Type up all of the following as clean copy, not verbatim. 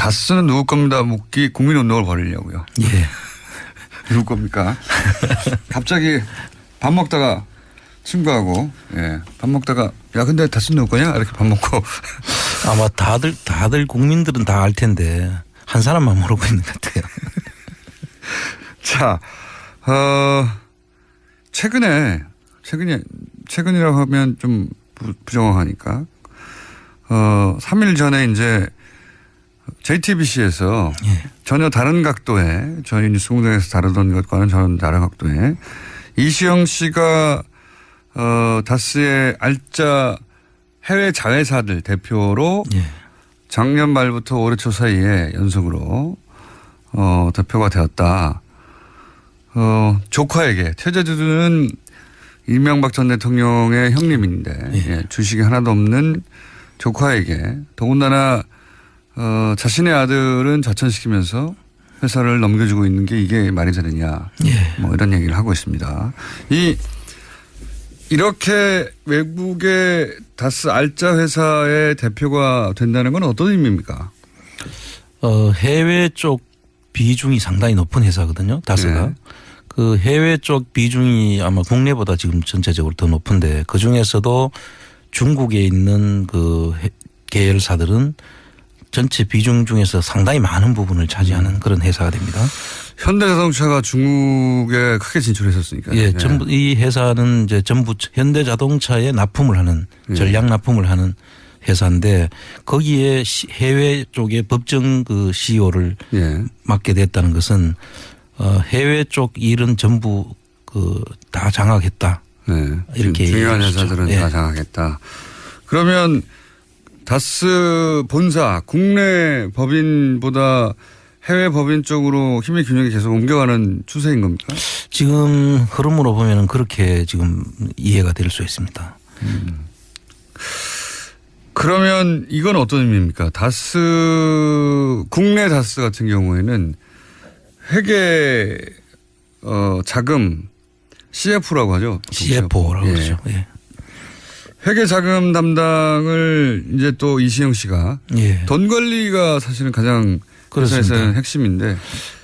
다스는 누구 겁니다 묻기 국민운동을 벌이려고요. 예. 누구 겁니까? 갑자기 밥 먹다가 친구하고 예, 밥 먹다가 야 근데 다스 누구 거냐 이렇게 밥 먹고 아마 다들 국민들은 다 알 텐데 한 사람만 모르고 있는 것 같아요. 자, 최근이라고 하면 좀 부정확하니까 3일 전에 이제 JTBC에서 예. 전혀 다른 각도의 저희 뉴스공장에서 다루던 것과는 전혀 다른 각도의 이시영 씨가 다스의 알짜 해외 자회사들 대표로 예. 작년 말부터 올해 초 사이에 연속으로 대표가 되었다. 조카에게 최재주는 이명박 전 대통령의 형님인데 예, 주식이 하나도 없는 조카에게 더군다나 자신의 아들은 자천시키면서 회사를 넘겨주고 있는 게 이게 말이 되느냐 예. 뭐 이런 얘기를 하고 있습니다. 이렇게 외국의 다스 알짜 회사의 대표가 된다는 건 어떤 의미입니까? 해외 쪽 비중이 상당히 높은 회사거든요. 다스가. 네. 그 해외 쪽 비중이 아마 국내보다 지금 전체적으로 더 높은데 그 중에서도 중국에 있는 그 계열사들은 전체 비중 중에서 상당히 많은 부분을 차지하는 그런 회사가 됩니다. 현대자동차가 중국에 크게 진출했었으니까요. 예, 네. 전부 이 회사는 이제 전부 현대자동차에 납품을 하는 전략 납품을 하는 회사인데 거기에 해외 쪽에 법정 그 CEO를 예. 맡게 됐다는 것은 해외 쪽 일은 전부 그 다 장악했다. 네. 이렇게 중요한 얘기하시죠. 회사들은 예. 다 장악했다. 그러면 다스 본사 국내 법인보다 해외 법인 쪽으로 힘의 균형이 계속 옮겨가는 추세인 겁니까? 지금 흐름으로 보면은 그렇게 지금 이해가 될 수 있습니다. 그러면 이건 어떤 의미입니까? 다스 국내 다스 같은 경우에는 회계 자금 CF라고 하죠. CFO라고 예. 그러죠. 예. 회계 자금 담당을 이제 또 이시영 씨가 예. 돈 관리가 사실은 가장 그렇습니다. 회사에서는 핵심인데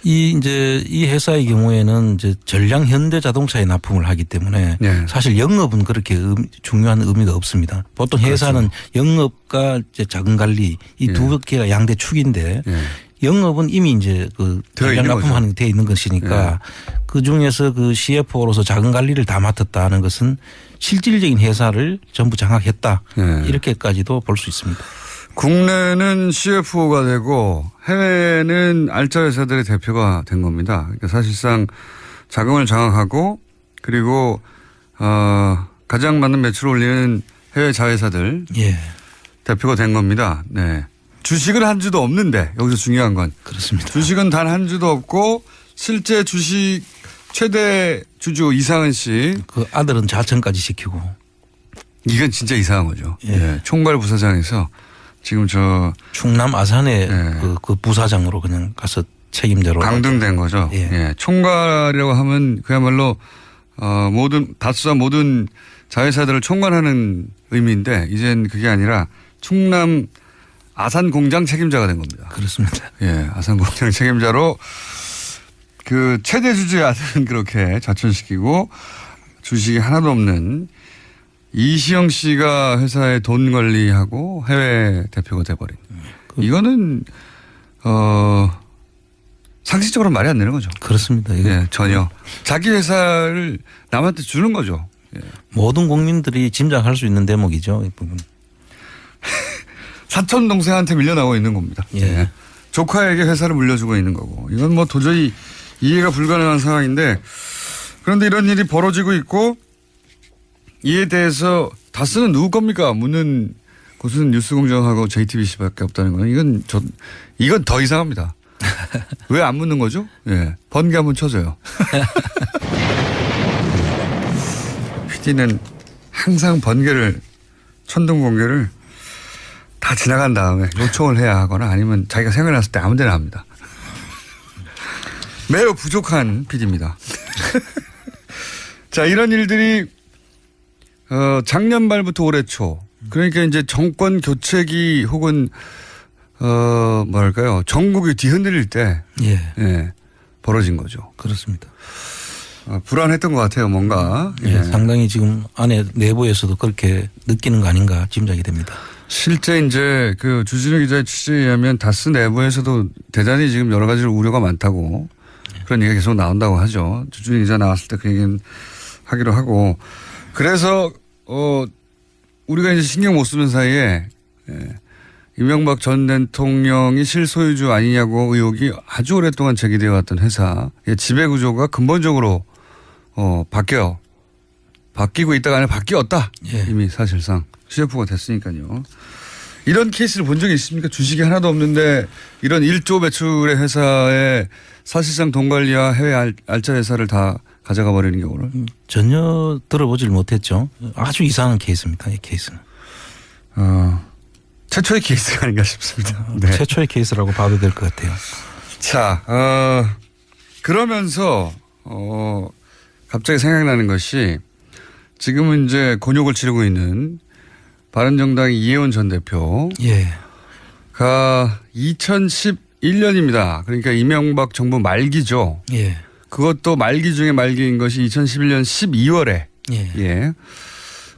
이 회사의 경우에는 이제 전량 현대 자동차에 납품을 하기 때문에 네. 사실 영업은 그렇게 중요한 의미가 없습니다. 보통 회사는 영업과 이제 자금 관리 이 두 개가 양대 축인데 예. 영업은 이미 이제 그 되어 전량 있는 납품하는 게 되어 있는 것이니까 그 중에서 그 CFO로서 자금 관리를 다 맡았다는 것은 실질적인 회사를 전부 장악했다. 예. 이렇게까지도 볼 수 있습니다. 국내는 CFO가 되고 해외는 알짜 회사들의 대표가 된 겁니다. 그러니까 사실상 자금을 장악하고 그리고 가장 많은 매출을 올리는 해외 자회사들 예. 대표가 된 겁니다. 네. 주식은 한 주도 없는데 여기서 중요한 건 그렇습니다. 주식은 단 한 주도 없고 실제 주식 최대 주주 이상은 씨 그 아들은 자천까지 시키고. 이건 진짜 이상한 거죠. 예. 예. 총괄 부사장에서 지금 저 충남 아산에 예. 그 부사장으로 그냥 가서 책임자로. 강등된 거죠. 예. 예. 총괄이라고 하면 그야말로 모든 다수와 모든 자회사들을 총괄하는 의미인데 이젠 그게 아니라 충남 아산 공장 책임자가 된 겁니다. 그렇습니다. 예. 아산 공장 책임자로 그 최대 주주의 아들은 그렇게 자천시키고 주식이 하나도 없는 이시영 씨가 회사의 돈 관리하고 해외 대표가 돼버린. 이거는 상식적으로 말이 안 되는 거죠. 그렇습니다. 이거 예, 전혀. 자기 회사를 남한테 주는 거죠. 예. 모든 국민들이 짐작할 수 있는 대목이죠. 이 부분. 사촌 동생한테 밀려나고 있는 겁니다. 예. 예. 조카에게 회사를 물려주고 있는 거고. 이건 뭐 도저히 이해가 불가능한 상황인데 그런데 이런 일이 벌어지고 있고 이에 대해서 다스는 누구 겁니까? 묻는 곳은 뉴스공장하고 JTBC밖에 없다는 거는 이건 더 이상합니다. 왜 안 묻는 거죠? 예. 번개 한번 쳐줘요. PD는 항상 번개를 천둥 번개를 다 지나간 다음에 요청을 해야 하거나 아니면 자기가 생각났을 때 아무 데나 합니다. 매우 부족한 PD입니다. 자, 이런 일들이 작년 말부터 올해 초 그러니까 이제 정권 교체기 혹은 뭐랄까요. 전국이 뒤흔들릴 때 예. 예, 벌어진 거죠. 그렇습니다. 불안했던 것 같아요. 뭔가. 예. 상당히 지금 안에 내부에서도 그렇게 느끼는 거 아닌가 짐작이 됩니다. 실제 이제 그 주진우 기자의 취재에 의하면 다스 내부에서도 대단히 지금 여러 가지 우려가 많다고 그런 얘기가 계속 나온다고 하죠. 주진우 기자 나왔을 때 그 얘기는 하기로 하고 그래서 우리가 이제 신경 못 쓰는 사이에 이명박 전 대통령이 실소유주 아니냐고 의혹이 아주 오랫동안 제기되어 왔던 회사의 지배구조가 근본적으로 바뀌고 있다가 아니라 바뀌었다. 예. 이미 사실상 CFO가 됐으니까요. 이런 케이스를 본 적이 있습니까? 주식이 하나도 없는데 이런 1조 매출의 회사에 사실상 돈 관리와 해외 알짜 회사를 다 가져가 버리는 경우를. 전혀 들어보질 못했죠. 아주 이상한 케이스입니다. 이 케이스는. 최초의 케이스가 아닌가 싶습니다. 네. 최초의 케이스라고 봐도 될 것 같아요. 자, 그러면서 갑자기 생각나는 것이 지금은 이제 곤욕을 치르고 있는 바른정당의 이혜원 전 대표가 예. 2011년입니다. 그러니까 이명박 정부 말기죠. 예. 그것도 말기 중에 말기인 것이 2011년 12월에 예. 예.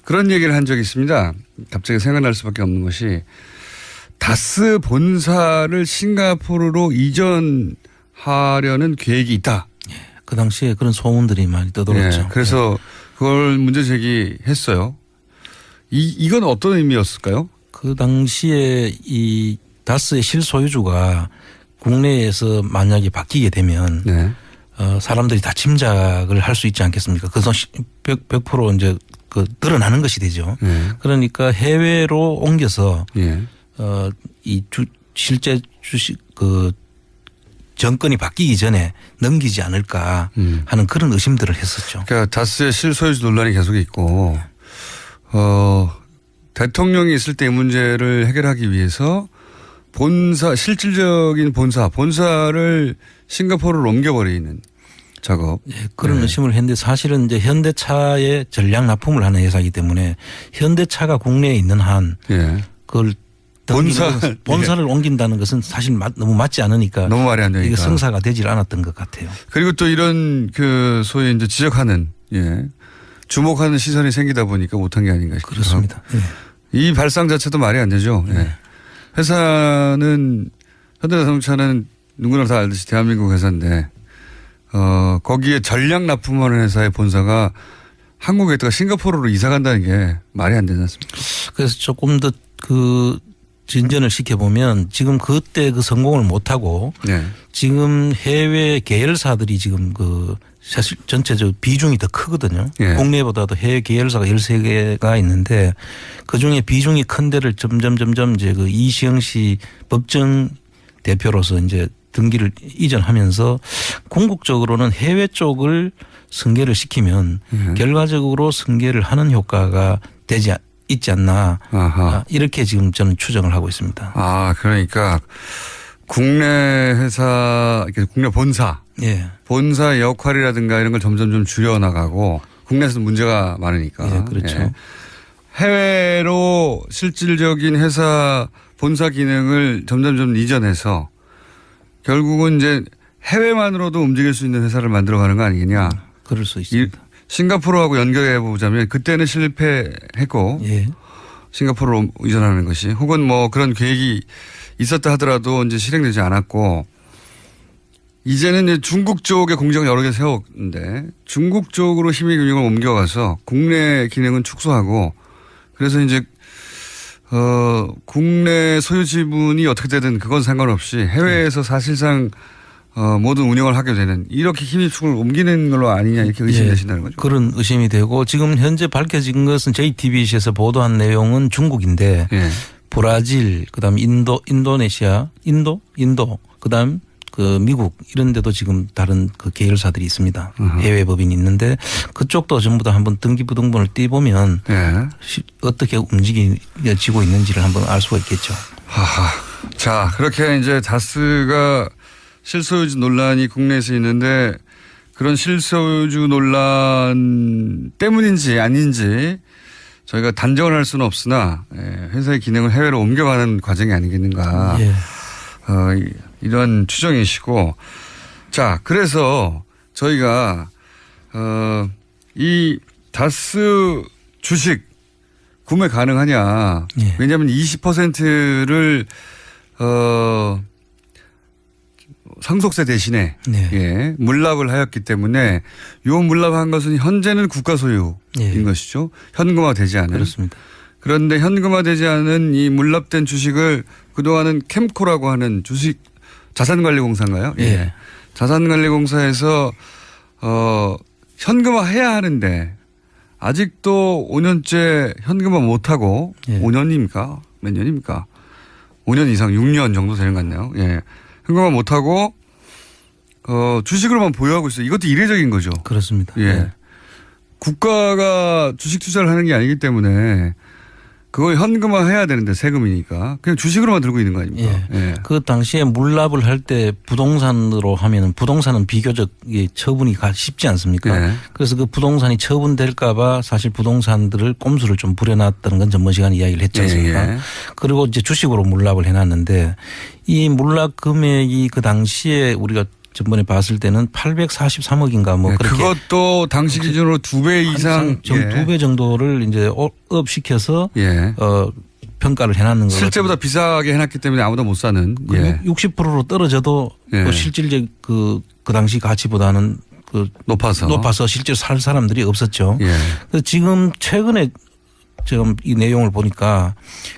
그런 얘기를 한 적이 있습니다. 갑자기 생각날 수밖에 없는 것이 다스 본사를 싱가포르로 이전하려는 계획이 있다. 그 당시에 그런 소문들이 많이 떠돌았죠. 예. 그래서 그걸 문제 제기했어요. 이건 어떤 의미였을까요? 그 당시에 이 다스의 실소유주가 국내에서 만약에 바뀌게 되면 네. 사람들이 다 짐작을 할 수 있지 않겠습니까? 그래서 100% 이제 드러나는 것이 되죠. 그러니까 해외로 옮겨서 예. 실제 주식 정권이 바뀌기 전에 넘기지 않을까 하는 그런 의심들을 했었죠. 그러니까 다스의 실소유주 논란이 계속 있고 대통령이 있을 때 이 문제를 해결하기 위해서 실질적인 본사를 싱가포르로 옮겨버리는 작업. 예, 그런 의심을 했는데 사실은 이제 현대차의 전략 납품을 하는 회사이기 때문에 현대차가 국내에 있는 한 예. 그걸 본사를 옮긴다는 것은 사실 너무 맞지 않으니까 너무 말이 안 되니까. 이게 성사가 되질 않았던 것 같아요. 그리고 또 이런 소위 이제 지적하는 주목하는 시선이 생기다 보니까 못한 게 아닌가 싶습니다. 그렇습니다. 예. 이 발상 자체도 말이 안 되죠. 예. 회사는 현대자동차는 누구나 다 알듯이 대한민국 회사인데 거기에 전략 납품하는 회사의 본사가 한국에 있다가 싱가포르로 이사 간다는 게 말이 안 되지 않습니까? 그래서 조금 더 진전을 시켜보면 지금 그때 성공을 못하고 네. 지금 해외 계열사들이 지금 사실 전체적 비중이 더 크거든요. 예. 국내보다도 해외 계열사가 13개가 있는데 그중에 비중이 큰 데를 점점 이제 이시영 씨 법정 대표로서 이제 등기를 이전하면서 궁극적으로는 해외 쪽을 승계를 시키면 결과적으로 승계를 하는 효과가 있지 않나. 이렇게 지금 저는 추정을 하고 있습니다. 그러니까 국내 회사, 국내 본사. 예. 본사의 역할이라든가 이런 걸 점점 좀 줄여나가고 국내에서 문제가 많으니까. 예, 그렇죠. 예. 해외로 실질적인 회사 본사 기능을 점점 이전해서 결국은 이제 해외만으로도 움직일 수 있는 회사를 만들어가는 거 아니겠냐. 그럴 수 있습니다. 싱가포르하고 연결해 보자면 그때는 실패했고 예. 싱가포르로 이전하는 것이 혹은 뭐 그런 계획이 있었다 하더라도 이제 실행되지 않았고 이제는 이제 중국 쪽에 공장을 여러 개 세웠는데 중국 쪽으로 힘의 균형을 옮겨가서 국내 기능은 축소하고 그래서 이제 국내 소유 지분이 어떻게 되든 그건 상관없이 해외에서 사실상 모든 운영을 하게 되는 이렇게 힘입축을 옮기는 걸로 아니냐 이렇게 의심되신다는 거죠. 그런 의심이 되고 지금 현재 밝혀진 것은 JTBC에서 보도한 내용은 중국인데 브라질 그다음 인도네시아 인도 그다음 미국 이런 데도 지금 다른 계열사들이 있습니다. 해외 법인이 있는데 그쪽도 전부 다 한번 등기부등본을 띄보면 어떻게 움직여지고 있는지를 한번 알 수가 있겠죠. 자, 그렇게 이제 다스가 실소유주 논란이 국내에서 있는데 그런 실소유주 논란 때문인지 아닌지 저희가 단정을 할 수는 없으나 회사의 기능을 해외로 옮겨가는 과정이 아니겠는가. 예. 이런 추정이시고. 자, 그래서 저희가 이 다스 주식 구매 가능하냐. 예. 왜냐하면 20%를 상속세 대신에 네. 물납을 하였기 때문에 요 물납한 것은 현재는 국가 소유인 것이죠. 현금화되지 않은. 그렇습니다. 그런데 현금화되지 않은 이 물납된 주식을 그동안은 캠코라고 하는 주식 자산관리공사인가요? 예. 자산관리공사에서 현금화해야 하는데 아직도 5년째 현금화 못하고 5년입니까? 몇 년입니까? 5년 이상 6년 정도 되는 것 같네요. 예. 현금화 못하고 주식으로만 보유하고 있어요. 이것도 이례적인 거죠. 그렇습니다. 예. 예. 국가가 주식 투자를 하는 게 아니기 때문에 그걸 현금화해야 되는데 세금이니까 그냥 주식으로만 들고 있는 거 아닙니까? 예. 예. 그 당시에 물납을 할 때 부동산으로 하면은 부동산은 비교적 처분이 쉽지 않습니까? 예. 그래서 그 부동산이 처분될까봐 사실 부동산들을 꼼수를 좀 부려놨다는 건 전번 시간에 이야기를 했지 않습니까? 예. 그리고 이제 주식으로 물납을 해놨는데 이 물납 금액이 그 당시에 우리가 전번에 봤을 때는 843억인가 뭐 그렇게 그것도 당시 기준으로 2배 이상 2배 정도를 이제 업시켜서 예. 평가를 해놨는 거죠. 실제보다 비싸게 해놨기 때문에 아무도 못 사는. 예. 60%로 떨어져도 예. 그 실질적 그 당시 가치보다는 높아서 실제로 살 사람들이 없었죠. 예. 그래서 지금 최근에 지금 이 내용을 보니까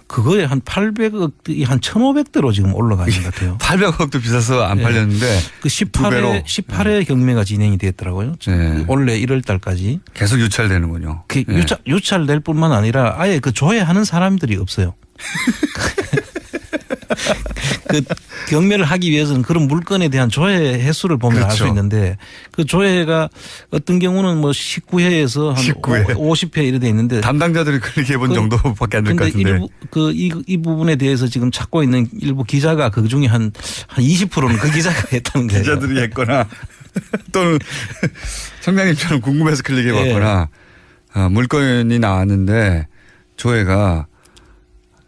그거에 한 800억이 한 1,500대로 지금 올라가 있는 것 같아요. 800억도 비싸서 안 예. 팔렸는데 그 18회 경매가 진행이 됐더라고요. 예. 올해 1월 달까지. 계속 유찰되는군요. 그 예. 유찰될 뿐만 아니라 아예 그 조회하는 사람들이 없어요. 그 경매를 하기 위해서는 그런 물건에 대한 조회 횟수를 보면 알 수 그렇죠. 있는데 그 조회가 어떤 경우는 뭐 19회에서 한 19회. 50회 이래 돼 있는데 담당자들이 클릭해 본 정도밖에 안 될 것 근데 같은데. 이 부분에 대해서 지금 찾고 있는 일부 기자가 그 중에 한 20%는 그 기자가 했다는 거예요. 기자들이 했거나 또는 청장님처럼 궁금해서 클릭해 봤거나 물건이 나왔는데 조회가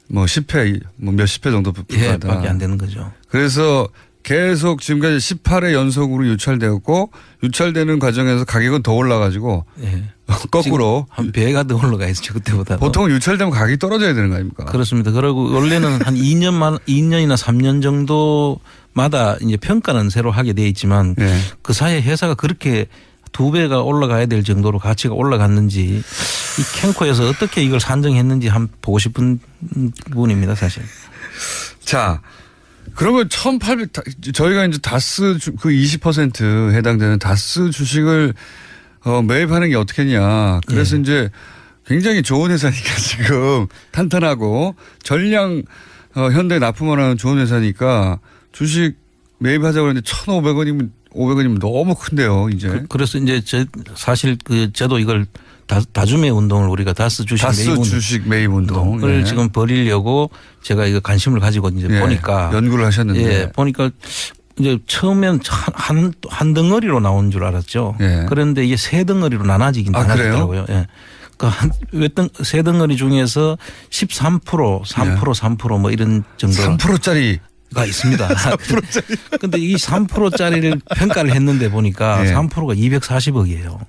뭐 10회, 뭐 몇십 회 정도 불과하다. 밖에 안 되는 거죠. 그래서 계속 지금까지 18회 연속으로 유찰되었고 유찰되는 과정에서 가격은 더 올라가지고 예. 거꾸로 한 배가 더 올라가 있죠 그때보다. 보통 유찰되면 가격이 떨어져야 되는 거 아닙니까? 그렇습니다. 그리고 원래는 한 2년이나 3년 정도마다 이제 평가는 새로 하게 돼 있지만 예. 그 사이에 회사가 그렇게 2배가 올라가야 될 정도로 가치가 올라갔는지 이 캠코에서 어떻게 이걸 산정했는지 한번 보고 싶은 부분입니다 사실. 자, 그러면 1,800 저희가 이제 다스 그 20% 해당되는 다스 주식을 매입하는 게 어떻겠냐. 그래서 이제 굉장히 좋은 회사니까 지금 탄탄하고 전량 현대 납품을 하는 좋은 회사니까 주식 매입하자고 했는데 1,500원이면 500원이면 너무 큰데요, 이제. 그래서 이제 사실 저도 이걸 다주매 운동을 우리가 다스 주식 매입 운동을 지금 벌이려고 제가 이거 관심을 가지고 이제 보니까 연구를 하셨는데. 예, 보니까 이제 처음엔 한 덩어리로 나온 줄 알았죠. 예. 그런데 이게 세 덩어리로 나눠지더라고요. 예. 그러니까 세 덩어리 중에서 13%, 3% 뭐 이런 정도. 3%짜리. 가 있습니다. 3%짜리. 근데 이 3%짜리를 평가를 했는데 보니까 3%가 240억이에요.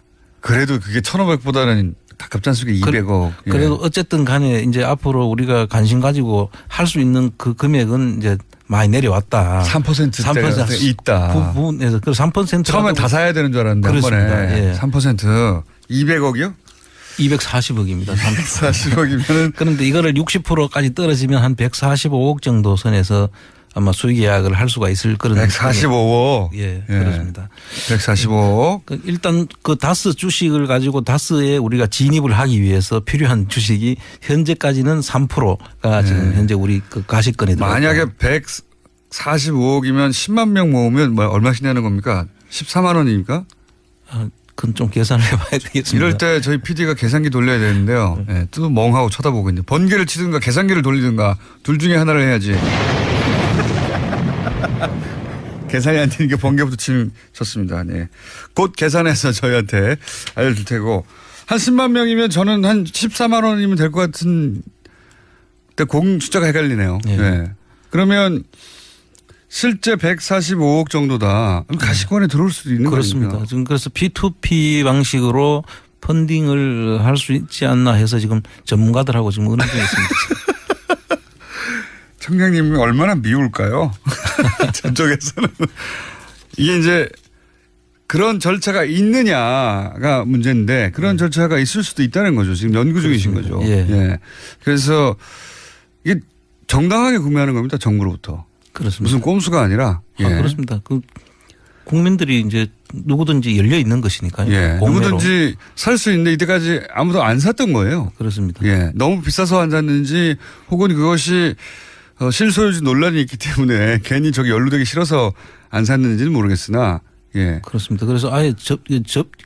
그래도 그게 1,500보다는 가깝지 않습니까? 200억. 그래도 어쨌든 간에 이제 앞으로 우리가 관심 가지고 할 수 있는 그 금액은 이제 많이 내려왔다. 3%대가 있다. 부분에서 그 3% 처음엔 다 사야 되는 줄 알았는데 그렇습니다. 한 번에 예. 3% 200억이요? 240억입니다. 240억이면은 그런데 이거를 60%까지 떨어지면 한 145억 정도 선에서 아마 수익 계약을 할 수가 있을 그런 145억. 예, 그렇습니다. 145억. 일단 그 다스 주식을 가지고 다스에 우리가 진입을 하기 위해서 필요한 주식이 현재까지는 3%가 지금 현재 우리 그 가시권에 들어가. 만약에 145억이면 10만 명 모으면 뭐 얼마씩 내는 겁니까? 14만 원입니까? 그건 좀 계산을 해봐야 되겠습니다. 이럴 때 저희 PD가 계산기 돌려야 되는데요. 네, 또 멍하고 쳐다보고 있는데 번개를 치든가 계산기를 돌리든가 둘 중에 하나를 해야지. 계산이 안 되는 게 번개부터 쳤습니다. 네. 곧 계산해서 저희한테 알려줄 테고. 한 10만 명이면 저는 한 14만 원이면 될 것 같은 공 숫자가 헷갈리네요. 예. 네. 그러면 실제 145억 정도다. 가시권에 들어올 수도 있는 그렇습니다. 거니까. 지금 그래서 P2P 방식으로 펀딩을 할 수 있지 않나 해서 지금 전문가들하고 지금 의논 중에 있습니다. 청장님이 얼마나 미울까요? 저쪽에서는. 이게 이제 그런 절차가 있느냐가 문제인데 그런 절차가 있을 수도 있다는 거죠. 지금 연구 중이신 거죠. 예. 예. 그래서 이게 정당하게 구매하는 겁니다. 정부로부터. 그렇습니다. 무슨 꼼수가 아니라. 예. 그렇습니다. 그 국민들이 이제 누구든지 열려 있는 것이니까요. 예. 공매로. 누구든지 살 수 있는데 이때까지 아무도 안 샀던 거예요. 그렇습니다. 예. 너무 비싸서 안 샀는지 혹은 그것이 실소유주 논란이 있기 때문에 괜히 저기 연루되기 싫어서 안 샀는지는 모르겠으나 예. 그렇습니다. 그래서 아예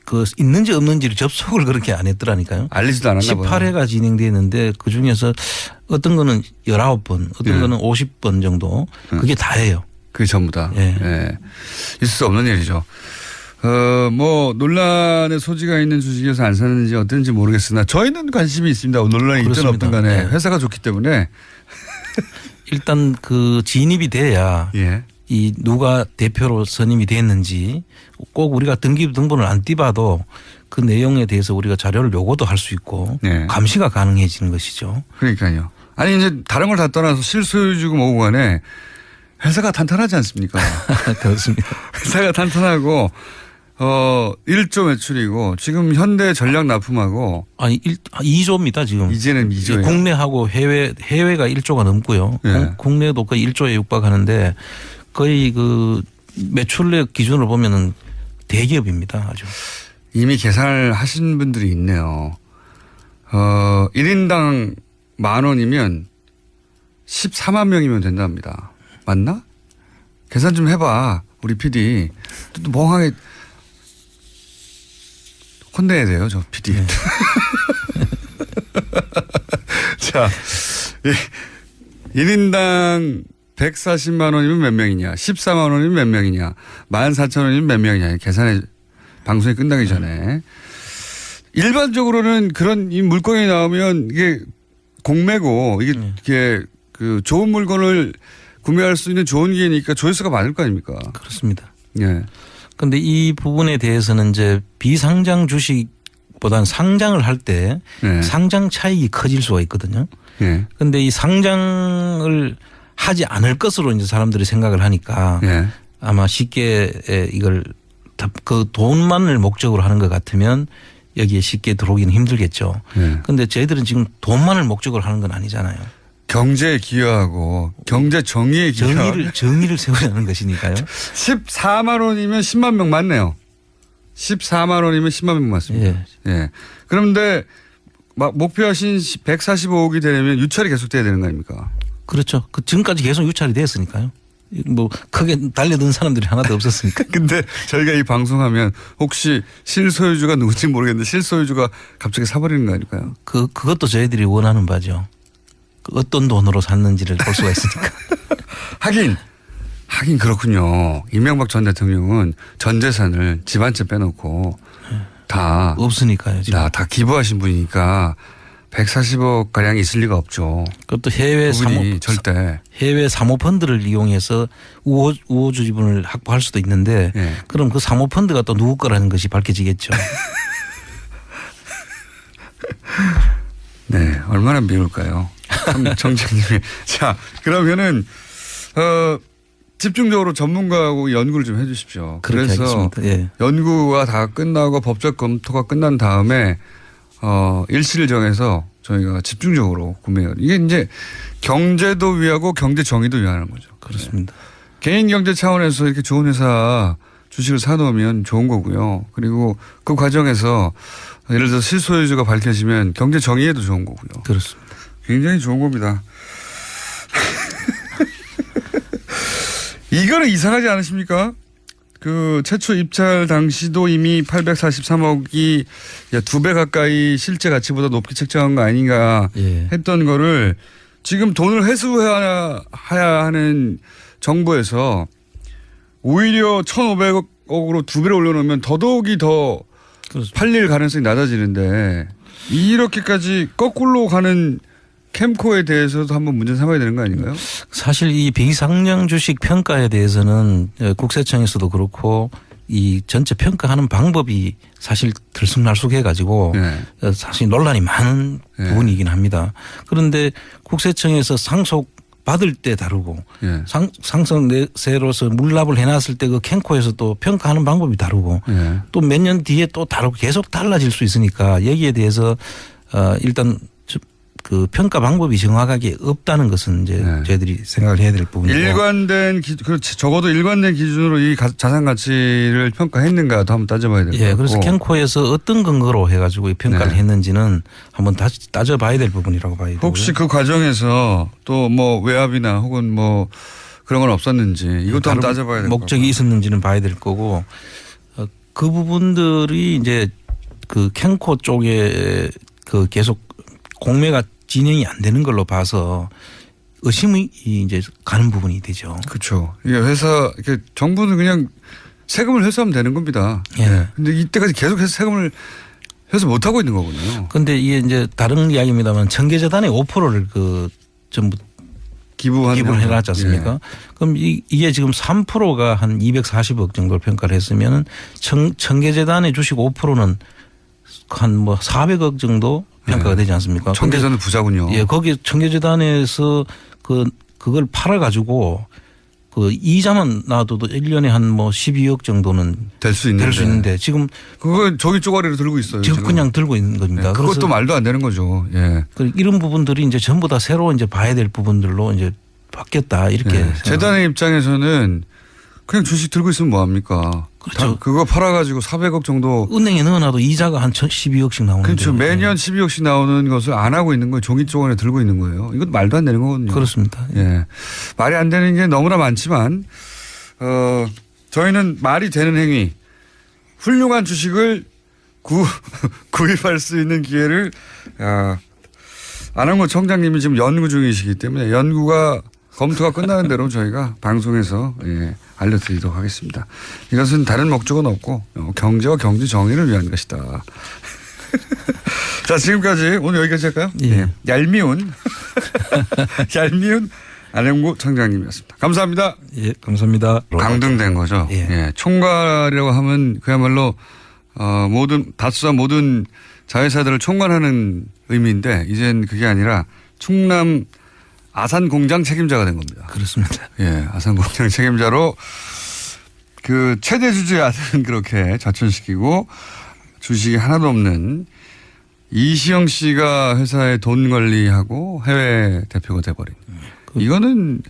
그 있는지 없는지를 접속을 그렇게 안 했더라니까요. 알리지도 않았나 봐요. 18회가 진행되는데 그 중에서 어떤 거는 19번, 어떤 예. 거는 50번 정도 그게 다예요. 그게 전부 다. 예. 예. 있을 수 없는 일이죠. 뭐 논란의 소지가 있는 주식에서 안 사는지 어떤지 모르겠으나 저희는 관심이 있습니다. 논란이 있든 그렇습니다. 없든 간에 네. 회사가 좋기 때문에. 일단 그 진입이 돼야 예. 이 누가 대표로 선임이 됐는지 꼭 우리가 등본을 안 띄봐도 그 내용에 대해서 우리가 자료를 요구도 할 수 있고 네. 감시가 가능해지는 것이죠. 그러니까요. 아니 이제 다른 걸 다 떠나서 실소유주고 뭐고 간에 회사가 탄탄하지 않습니까? 그렇습니다. 회사가 탄탄하고 1조 매출이고 지금 현대 전략 납품하고 아니 2조입니다 지금. 이제는 2조예요. 국내하고 해외가 1조가 넘고요. 예. 국내도 거의 1조에 육박하는데 거의 그 매출액 기준으로 보면은 대기업입니다 아주. 이미 계산을 하신 분들이 있네요. 1인당 10,000원이면 14만 명이면 된답니다. 맞나? 계산 좀 해봐. 우리 PD. 또 멍하게 혼내야 돼요. 저 PD. 네. 자, 1인당 140만 원이면 몇 명이냐. 14만 원이면 몇 명이냐. 14,000원이면 몇 명이냐. 계산해 방송이 끝나기 전에. 일반적으로는 그런 이 물건이 나오면 이게 공매고 이게 그 좋은 물건을 구매할 수 있는 좋은 기회니까 조회수가 많을 거 아닙니까? 그렇습니다. 예. 그런데 이 부분에 대해서는 이제 비상장 주식보다는 상장을 할 때 네. 상장 차익이 커질 수가 있거든요. 예. 그런데 이 상장을 하지 않을 것으로 이제 사람들이 생각을 하니까 예. 아마 쉽게 이걸 그 돈만을 목적으로 하는 것 같으면 여기에 쉽게 들어오기는 힘들겠죠. 그런데 저희들은 지금 돈만을 목적으로 하는 건 아니잖아요. 경제에 기여하고 경제 정의에 기여. 정의를 세우려는 것이니까요. 14만 원이면 10만 명 맞네요. 14만 원이면 10만 명 맞습니다. 예. 예. 그런데 막 목표하신 145억이 되려면 유찰이 계속돼야 되는 거 아닙니까? 그렇죠. 그 지금까지 계속 유찰이 됐으니까요. 뭐 크게 달려든 사람들이 하나도 없었으니까. 근데 저희가 이 방송하면 혹시 실소유주가 누군지 모르겠는데 실소유주가 갑자기 사버리는 거 아닐까요? 그것도 저희들이 원하는 바죠. 그 어떤 돈으로 샀는지를 볼 수가 있으니까. 하긴 그렇군요. 이명박 전 대통령은 전 재산을 집 한 채 빼놓고 다 없으니까요. 지금. 다 기부하신 분이니까 140억 가량이 있을 리가 없죠. 그것도 해외 절대. 해외 사모펀드를 이용해서 우호주 지분을 확보할 수도 있는데 예. 그럼 그 사모펀드가 또 누구 거라는 것이 밝혀지겠죠. 네, 얼마나 미울까요? 정장님이. 자, 그러면은 집중적으로 전문가하고 연구를 좀 해주십시오. 그렇게 그래서 하겠습니다. 예. 연구가 다 끝나고 법적 검토가 끝난 다음에 일시를 정해서 저희가 집중적으로 구매해요. 이게 이제 경제도 위하고 경제 정의도 위하는 거죠. 그렇습니다. 네. 개인 경제 차원에서 이렇게 좋은 회사 주식을 사놓으면 좋은 거고요. 그리고 그 과정에서 예를 들어서 실소유주가 밝혀지면 경제 정의에도 좋은 거고요. 그렇습니다. 굉장히 좋은 겁니다. 이거는 이상하지 않으십니까? 그 최초 입찰 당시도 이미 843억이 2배 가까이 실제 가치보다 높게 책정한 거 아닌가 예. 했던 거를 지금 돈을 회수해야 하는 정부에서 오히려 1,500억으로 2배를 올려놓으면 더더욱이 더 그렇습니다. 팔릴 가능성이 낮아지는데 이렇게까지 거꾸로 가는 캠코에 대해서도 한번 문제 삼아야 되는 거 아닌가요? 사실 이 비상장 주식 평가에 대해서는 국세청에서도 그렇고 이 전체 평가하는 방법이 사실 들쑥날쑥해 가지고 네. 사실 논란이 많은 네. 부분이긴 합니다. 그런데 국세청에서 상속 받을 때 다르고 네. 상속세로서 물납을 해놨을 때 그 캠코에서 또 평가하는 방법이 다르고 네. 또 몇 년 뒤에 또 다르고 계속 달라질 수 있으니까 여기에 대해서 일단 그 평가 방법이 정확하게 없다는 것은 이제 네. 저희들이 생각을 해야 될 부분이고. 일관된 그렇지 적어도 일관된 기준으로 이 자산 가치를 평가했는가도 한번 따져봐야 될 것 같고. 예, 그래서 캠코에서 어떤 근거로 해가지고 이 평가를 네. 했는지는 한번 다시 따져봐야 될 부분이라고 봐야 되고요. 혹시 그 과정에서 또 뭐 외압이나 혹은 뭐 그런 건 없었는지 이것도 한번 따져봐야 될 것 같고. 목적이 있었는지는 봐야 될 거고 그 부분들이 이제 그 캠코 쪽에 그 계속 공매가 진행이 안 되는 걸로 봐서 의심이 이제 가는 부분이 되죠. 그렇죠. 이게 회사 이렇게 정부는 그냥 세금을 회수하면 되는 겁니다. 예. 근데 이때까지 계속해서 세금을 회수 못 하고 있는 거거든요. 그런데 이게 이제 다른 이야기입니다만 청계재단의 5%를 그 전부 기부를 해놨지 않습니까? 예. 그럼 이게 지금 3%가 한 240억 정도를 평가를 했으면은 청계재단의 주식 5%는 한 뭐 400억 정도 평가가 되지 않습니까? 청계재단은 부자군요. 예, 거기 청계재단에서 그걸 팔아가지고 그 이자만 놔둬도 1년에 한 뭐 12억 정도는 될 수 있는데 지금 그거 저기 쪼가리로 들고 있어요. 지금 그냥 들고 있는 겁니다. 예, 그것도 말도 안 되는 거죠. 예. 이런 부분들이 이제 전부 다 새로 이제 봐야 될 부분들로 이제 바뀌었다 이렇게. 예. 재단의 입장에서는 그냥 주식 들고 있으면 뭐 합니까? 그렇죠. 그거 팔아가지고 400억 정도. 은행에 넣어놔도 이자가 한 12억씩 나오는데. 그렇죠. 매년 12억씩 나오는 것을 안 하고 있는 거예요. 종이 쪼가리에 들고 있는 거예요. 이것도 말도 안 되는 거거든요. 그렇습니다. 예. 말이 안 되는 게 너무나 많지만 저희는 말이 되는 행위, 훌륭한 주식을 구입할 수 있는 기회를 안홍구 청장님이 지금 연구 중이시기 때문에 연구가 검토가 끝나는 대로 저희가 방송에서 알려드리도록 하겠습니다. 이것은 다른 목적은 없고 경제와 경제 정의를 위한 것이다. 자, 지금까지 오늘 여기까지 할까요? 예. 얄미운 안홍구 청장님이었습니다. 감사합니다. 예, 감사합니다. 강등된 거죠. 예. 예. 총괄이라고 하면 그야말로 모든 다수와 모든 자회사들을 총괄하는 의미인데 이젠 그게 아니라 충남 아산 공장 책임자가 된 겁니다. 그렇습니다. 예, 아산 공장 책임자로 그 최대 주주의 아들은 그렇게 좌천시키고 주식이 하나도 없는 이시영 씨가 회사의 돈 관리하고 해외 대표가 돼버린. 이거는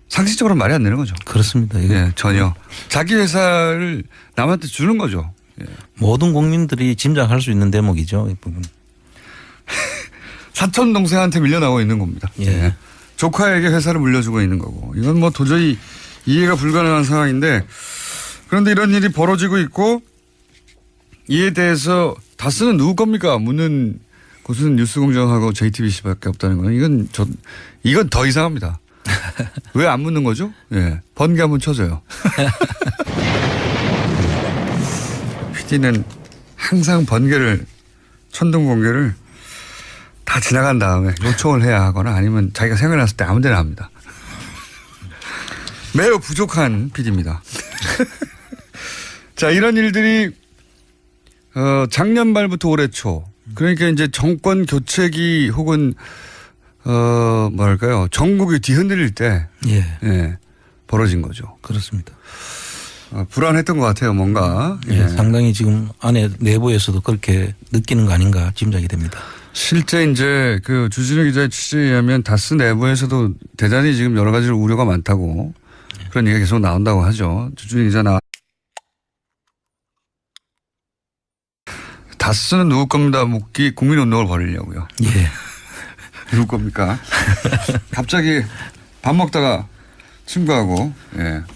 상식적으로 말이 안 되는 거죠. 그렇습니다. 이거 예, 전혀 자기 회사를 남한테 주는 거죠. 예. 모든 국민들이 짐작할 수 있는 대목이죠. 이 부분. 사촌 동생한테 밀려나고 있는 겁니다. 예. 예. 조카에게 회사를 물려주고 있는 거고 이건 뭐 도저히 이해가 불가능한 상황인데 그런데 이런 일이 벌어지고 있고 이에 대해서 다스는 누구 겁니까? 묻는 곳은 뉴스공장하고 JTBC밖에 없다는 건 이건 더 이상합니다. 왜 안 묻는 거죠? 예. 번개 한번 쳐줘요. PD는 항상 번개를 천둥 번개를 다 지나간 다음에 요청을 해야 하거나 아니면 자기가 생각났을 때 아무 데나 합니다. 매우 부족한 PD입니다. 자, 이런 일들이 작년 말부터 올해 초 그러니까 이제 정권 교체기 혹은 뭐랄까요 전국이 뒤흔들릴 때 예. 벌어진 거죠. 그렇습니다. 불안했던 것 같아요, 뭔가. 예. 상당히 지금 안에 내부에서도 그렇게 느끼는 거 아닌가 짐작이 됩니다. 실제 이제 그 주진우 기자의 취재에 의하면 다스 내부에서도 대단히 지금 여러 가지 우려가 많다고 그런 얘기가 계속 나온다고 하죠. 주진우 기자 다스는 누구 겁니다 묻기 국민운동을 벌이려고요. 예. 누구 겁니까? 갑자기 밥 먹다가 친구하고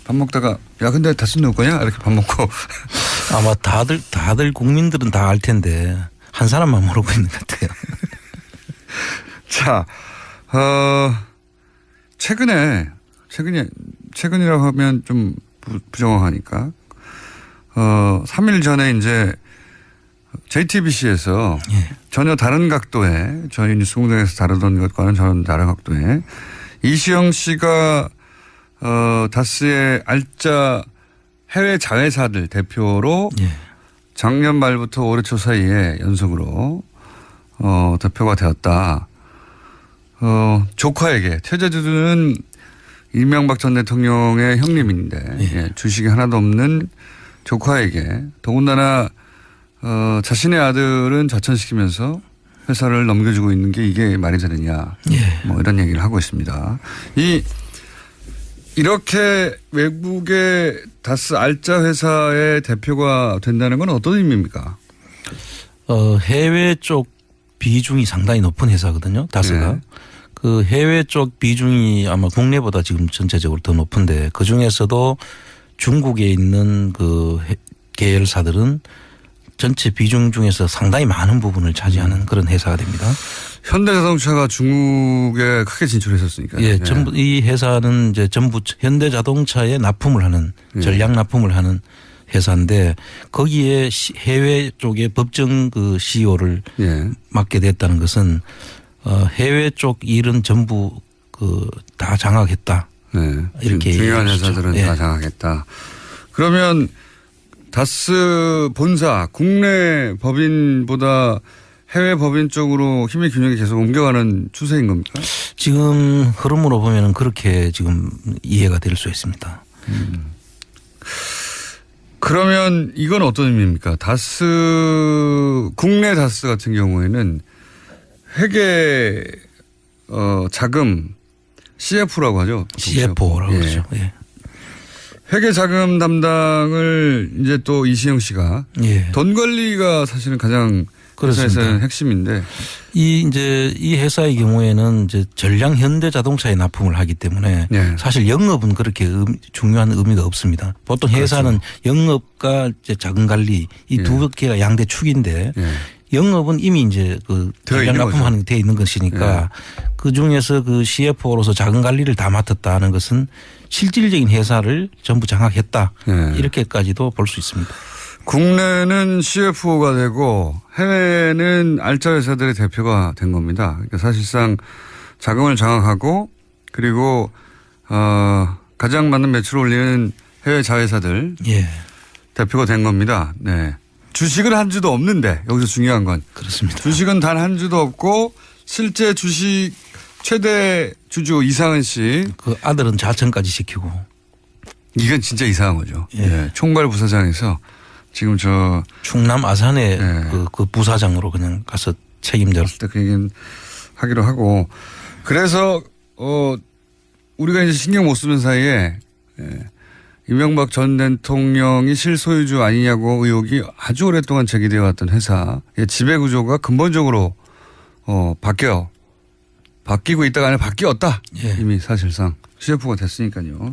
밥 먹다가 야 근데 다스 누구 거냐 이렇게 밥 먹고 아마 다들 국민들은 다 알 텐데 한 사람만 모르고 있는 것 같아요. 자, 최근이라고 하면 좀 부정확하니까 3일 전에 이제 JTBC에서 예. 전혀 다른 각도의 저희 뉴스공장에서 다루던 것과는 전혀 다른 각도의 이시영 씨가 다스의 알짜 해외 자회사들 대표로 예. 작년 말부터 올해 초 사이에 연속으로 대표가 되었다. 조카에게 최재주는 이명박 전 대통령의 형님인데 예, 주식이 하나도 없는 조카에게 더군다나 자신의 아들은 자천시키면서 회사를 넘겨주고 있는 게 이게 말이 되느냐. 예. 뭐 이런 얘기를 하고 있습니다. 이렇게 외국의 다스 알짜 회사의 대표가 된다는 건 어떤 의미입니까? 해외 쪽 비중이 상당히 높은 회사거든요. 다스가. 네. 그 해외 쪽 비중이 아마 국내보다 지금 전체적으로 더 높은데 그 중에서도 중국에 있는 그 계열사들은 전체 비중 중에서 상당히 많은 부분을 차지하는 그런 회사가 됩니다. 현대자동차가 중국에 크게 진출했었으니까요. 예, 네. 전부 이 회사는 이제 전부 현대자동차에 납품을 하는 전략 납품을 하는 회사인데 거기에 해외 쪽에 법정 그 CEO를 예. 맡게 됐다는 것은 해외 쪽 일은 전부 그 다 장악했다. 네. 이렇게 중요한 얘기하시죠. 회사들은 예. 다 장악했다. 그러면 다스 본사 국내 법인보다 해외 법인 쪽으로 힘의 균형이 계속 옮겨가는 추세인 겁니까? 지금 흐름으로 보면은 그렇게 지금 이해가 될 수 있습니다. 그러면 이건 어떤 의미입니까? 다스 국내 다스 같은 경우에는 회계 자금 CF라고 하죠. CFO라고 예. 그러죠. 예. 회계 자금 담당을 이제 또 이시영 씨가 예. 돈 관리가 사실은 가장 그렇습니다. 회사에서는 핵심인데 이 회사의 경우에는 이제 전량 현대자동차에 납품을 하기 때문에 네. 사실 영업은 그렇게 중요한 의미가 없습니다. 보통 회사는 영업과 이제 자금 관리 이 두 개가 양대 축인데 예. 영업은 이미 이제 그 되어 전량 있는 납품하는 게 되어 있는 것이니까 그 중에서 그 CFO로서 자금 관리를 다 맡았다는 것은 실질적인 회사를 전부 장악했다. 예. 이렇게까지도 볼 수 있습니다. 국내는 CFO가 되고 해외는 알짜 회사들의 대표가 된 겁니다. 그러니까 사실상 자금을 장악하고 그리고 가장 많은 매출을 올리는 해외 자회사들 예. 대표가 된 겁니다. 네. 주식은 한 주도 없는데 여기서 중요한 건 그렇습니다. 주식은 단 한 주도 없고 실제 주식 최대 주주 이상은 씨 그 아들은 자천까지 시키고. 이건 진짜 이상한 거죠. 예. 예. 총괄 부사장에서 지금 저 충남 아산에 네. 그 부사장으로 그냥 가서 책임져서 일단 그 얘기는 하기로 하고 그래서 우리가 이제 신경 못 쓰는 사이에 이명박 전 대통령이 실소유주 아니냐고 의혹이 아주 오랫동안 제기되어 왔던 회사의 지배 구조가 근본적으로 바뀌고 있다가 아니라 바뀌었다. 예. 이미 사실상 CFO가 됐으니까요.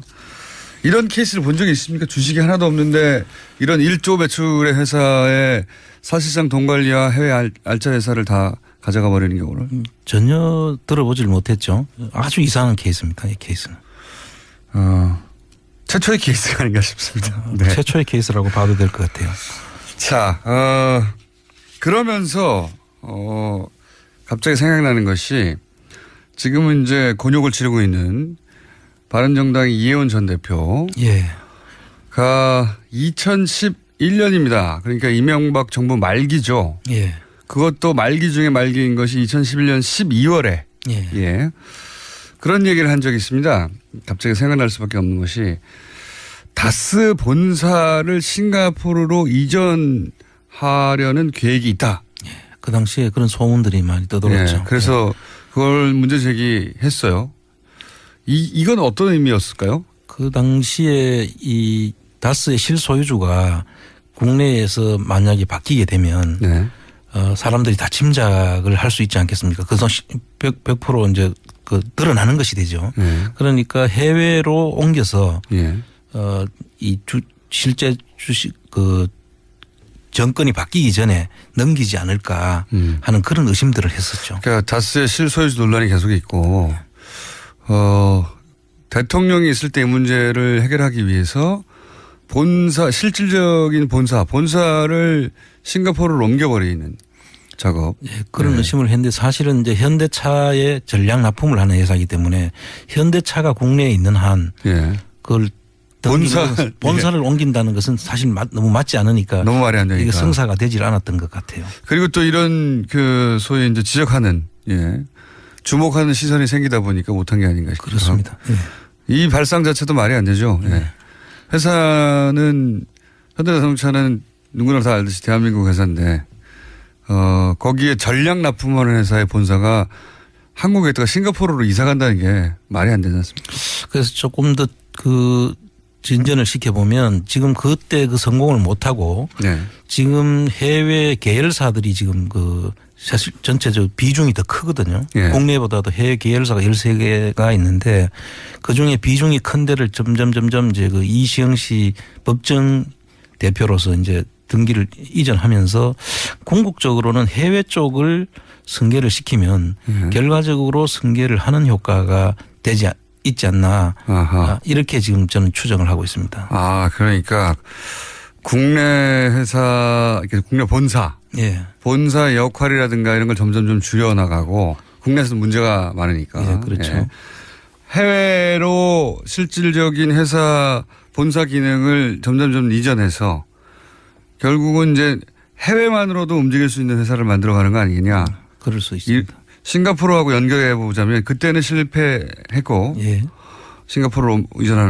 이런 케이스를 본 적이 있습니까? 주식이 하나도 없는데 이런 1조 매출의 회사에 사실상 돈 관리와 해외 알짜 회사를 다 가져가 버리는 경우를. 전혀 들어보질 못했죠. 아주 이상한 케이스입니다. 이 케이스는. 최초의 케이스가 아닌가 싶습니다. 네. 최초의 케이스라고 봐도 될 것 같아요. 자, 그러면서 갑자기 생각나는 것이 지금은 이제 곤욕을 치르고 있는 바른정당의 이해원 전 대표가 예. 2011년입니다. 그러니까 이명박 정부 말기죠. 예. 그것도 말기 중에 말기인 것이 2011년 12월에 예. 예. 그런 얘기를 한 적이 있습니다. 갑자기 생각날 수밖에 없는 것이 다스 본사를 싱가포르로 이전하려는 계획이 있다. 그 당시에 그런 소문들이 많이 떠돌았죠. 예. 그래서 그걸 문제 제기했어요. 이건 어떤 의미였을까요? 그 당시에 이 다스의 실소유주가 국내에서 만약에 바뀌게 되면 네. 사람들이 다 짐작을 할 수 있지 않겠습니까? 그래서 100% 이제 그 드러나는 것이 되죠. 네. 그러니까 해외로 옮겨서 예. 실제 주식 그 정권이 바뀌기 전에 넘기지 않을까 하는 그런 의심들을 했었죠. 그러니까 다스의 실소유주 논란이 계속 있고 대통령이 있을 때 이 문제를 해결하기 위해서 실질적인 본사를 싱가포르로 옮겨버리는 작업. 예, 그런 의심을 했는데 사실은 이제 현대차의 전략 납품을 하는 회사이기 때문에 현대차가 국내에 있는 한 예. 그걸 본사를 옮긴다는 것은 사실 너무 맞지 않으니까 너무 말이 안 되니까. 이게 성사가 되질 않았던 것 같아요. 그리고 또 이런 그 소위 이제 지적하는 주목하는 시선이 생기다 보니까 못한 게 아닌가 싶습니다. 그렇습니다. 예. 이 발상 자체도 말이 안 되죠. 예. 회사는 현대자동차는 누구나 다 알듯이 대한민국 회사인데 거기에 전략 납품하는 회사의 본사가 한국에 있다가 싱가포르로 이사 간다는 게 말이 안 되지 않습니까? 그래서 조금 더 그 진전을 시켜보면 지금 그때 그 성공을 못하고 네. 지금 해외 계열사들이 지금 그 사실 전체적 비중이 더 크거든요. 예. 국내보다도 해외 계열사가 13개가 있는데 그중에 비중이 큰 데를 점점 이제 그 이시영 씨 법정 대표로서 이제 등기를 이전하면서 궁극적으로는 해외 쪽을 승계를 시키면 결과적으로 승계를 하는 효과가 있지 않나. 아하. 이렇게 지금 저는 추정을 하고 있습니다. 아, 그러니까 국내 회사, 국내 본사. 예. 본사의 역할이라든가 이런 걸 점점 좀 줄여나가고 국내에서는 문제가 많으니까. 예, 그렇죠. 예. 해외로 실질적인 회사 본사 기능을 점점 이전해서 결국은 이제 해외만으로도 움직일 수 있는 회사를 만들어가는 거 아니겠냐. 그럴 수 있습니다. 싱가포르하고 연결해 보자면 그때는 실패했고 예. 싱가포르로 이전하는